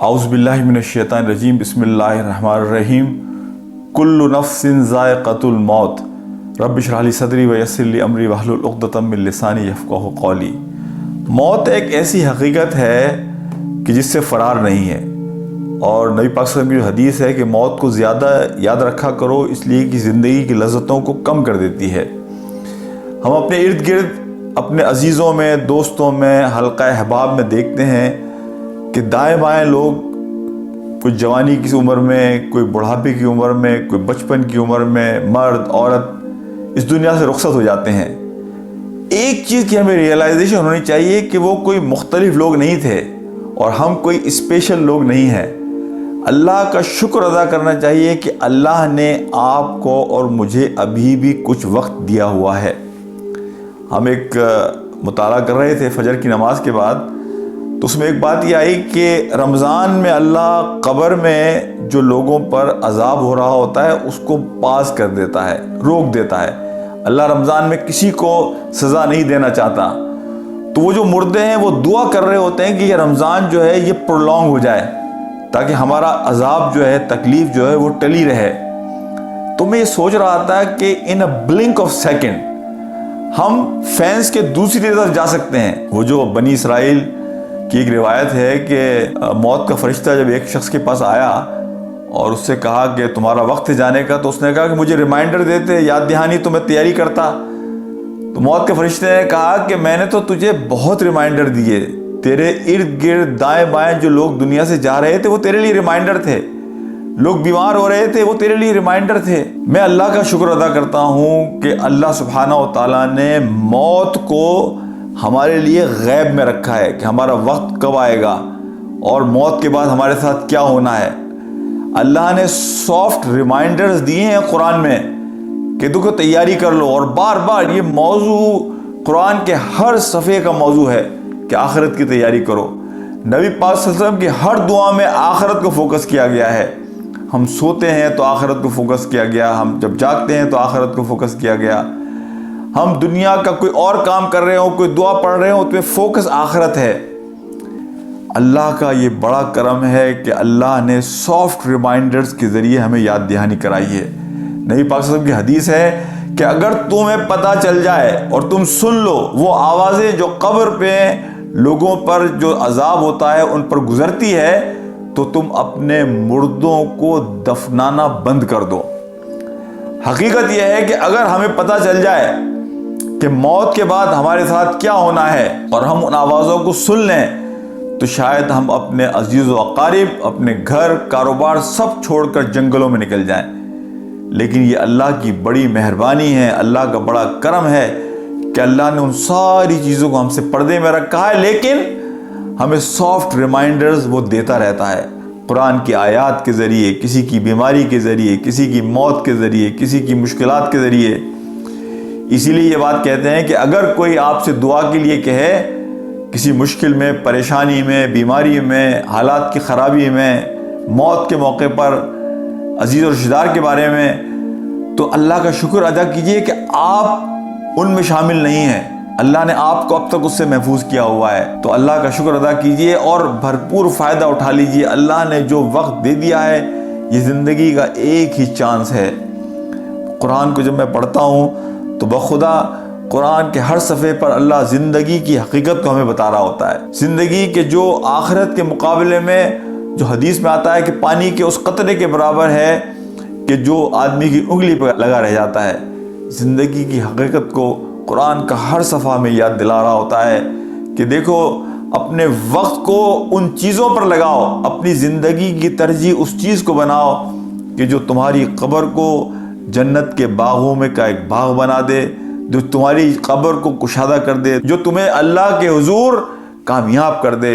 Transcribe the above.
औज़ु बिल्लाहि मिनश्शैतानिर रजीम बिस्मिल्लाहिर रहमानिर रहीम कुल्लु नफ्सिन ज़ाइक़तुल मौत रब्बि इश्रह ली सदरी व यस्सिर ली अमरी वहलुल उक़दतम मिन लिसानी यफ़क़हू क़ौली। मौत एक ऐसी हकीकत है कि जिससे फ़रार नहीं है, और नबी पाक सल्लल्लाहु अलैहि वसल्लम की जो हदीस है कि मौत को ज़्यादा याद रखा करो इसलिए कि ज़िंदगी की लज़्ज़तों को कम कर देती है। हम अपने इर्द गिर्द अपने अजीज़ों में, दोस्तों में, हल्का अहबाब में देखते हैं कि दाएं बाएं लोग, कोई जवानी की उम्र में, कोई बुढ़ापे की उम्र में, कोई बचपन की उम्र में, मर्द औरत इस दुनिया से रुखसत हो जाते हैं। एक चीज़ की हमें रियलाइजेशन होनी चाहिए कि वो कोई मुख्तलिफ लोग नहीं थे और हम कोई स्पेशल लोग नहीं हैं। अल्लाह का शुक्र अदा करना चाहिए कि अल्लाह ने आपको और मुझे अभी भी कुछ वक्त दिया हुआ है। हम एक मुताला कर रहे थे फजर की नमाज के बाद, तो उसमें एक बात ये आई कि रमज़ान में अल्लाह कब्र में जो लोगों पर अजाब हो रहा होता है उसको पास कर देता है, रोक देता है। अल्लाह रमज़ान में किसी को सज़ा नहीं देना चाहता, तो वो जो मुर्दे हैं वो दुआ कर रहे होते हैं कि ये रमज़ान जो है ये प्रोलॉन्ग हो जाए ताकि हमारा अजाब जो है, तकलीफ़ जो है वो टली रहे। तो मैं ये सोच रहा था कि इन अ ब्लिंक ऑफ सेकेंड हम फेंस के दूसरी तरफ जा सकते हैं। वो जो बनी इसराइल की एक रिवायत है कि मौत का फरिश्ता जब एक शख्स के पास आया और उससे कहा कि तुम्हारा वक्त है जाने का, तो उसने कहा कि मुझे रिमाइंडर देते, याद दहानी, तो मैं तैयारी करता। तो मौत के फरिश्ते ने कहा कि मैंने तो तुझे बहुत रिमाइंडर दिए, तेरे इर्द गिर्द दाएं बाएं जो लोग दुनिया से जा रहे थे वो तेरे लिए रिमाइंडर थे, लोग बीमार हो रहे थे वो तेरे लिए रिमाइंडर थे। मैं अल्लाह का शुक्र अदा करता हूँ कि अल्लाह सुब्हाना व तआला ने मौत को हमारे लिए गैब में रखा है कि हमारा वक्त कब आएगा और मौत के बाद हमारे साथ क्या होना है। अल्लाह ने सॉफ्ट रिमाइंडर्स दिए हैं कुरान में कि तुमको तैयारी कर लो, और बार बार ये मौजू कुरान के हर सफ़े का मौजू है कि आखिरत की तैयारी करो। नबी पाक सल्लल्लाहु अलैहि वसल्लम की हर दुआ में आखिरत को फोकस किया गया है। हम सोते हैं तो आखिरत को फोकस किया गया, हम जब जागते हैं तो आखिरत को फोकस किया गया, हम दुनिया का कोई और काम कर रहे हो, कोई दुआ पढ़ रहे हो, तो फोकस आखिरत है। अल्लाह का ये बड़ा करम है कि अल्लाह ने सॉफ्ट रिमाइंडर्स के ज़रिए हमें याद दहानी कराई है। नबी पाक सल्लल्लाहु अलैहि वसल्लम की हदीस है कि अगर तुम्हें पता चल जाए और तुम सुन लो वो आवाज़ें जो कब्र पे लोगों पर जो अजाब होता है उन पर गुजरती है, तो तुम अपने मुर्दों को दफनाना बंद कर दो। हकीकत यह है कि अगर हमें पता चल जाए कि मौत के बाद हमारे साथ क्या होना है और हम उन आवाज़ों को सुन लें, तो शायद हम अपने अजीज़ व अकारिब, अपने घर, कारोबार सब छोड़कर जंगलों में निकल जाएं। लेकिन ये अल्लाह की बड़ी मेहरबानी है, अल्लाह का बड़ा करम है कि अल्लाह ने उन सारी चीज़ों को हमसे पर्दे में रखा है, लेकिन हमें सॉफ्ट रिमाइंडर्स वो देता रहता है कुरान की आयात के ज़रिए, किसी की बीमारी के ज़रिए, किसी की मौत के ज़रिए, किसी की मुश्किलात के ज़रिए। इसीलिए ये बात कहते हैं कि अगर कोई आपसे दुआ के लिए कहे किसी मुश्किल में, परेशानी में, बीमारी में, हालात की ख़राबी में, मौत के मौके पर, अजीज़ और रिश्तेदार के बारे में, तो अल्लाह का शुक्र अदा कीजिए कि आप उनमें शामिल नहीं हैं। अल्लाह ने आपको अब तक उससे महफूज किया हुआ है, तो अल्लाह का शुक्र अदा कीजिए और भरपूर फ़ायदा उठा लीजिए। अल्लाह ने जो वक्त दे दिया है ये ज़िंदगी का एक ही चांस है। कुरान को जब मैं पढ़ता हूँ तो बखुदा कुरान के हर सफ़े पर अल्लाह ज़िंदगी की हकीकत को हमें बता रहा होता है। ज़िंदगी के जो आखिरत के मुकाबले में जो हदीस में आता है कि पानी के उस कतरे के बराबर है कि जो आदमी की उंगली पर लगा रह जाता है। ज़िंदगी की हकीकत को कुरान का हर सफ़ा में याद दिला रहा होता है कि देखो, अपने वक्त को उन चीज़ों पर लगाओ, अपनी ज़िंदगी की तरजीह उस चीज़ को बनाओ कि जो तुम्हारी कब्र को जन्नत के बागों में का एक बाग बना दे, जो तुम्हारी कब्र को कुशादा कर दे, जो तुम्हें अल्लाह के हुजूर कामयाब कर दे।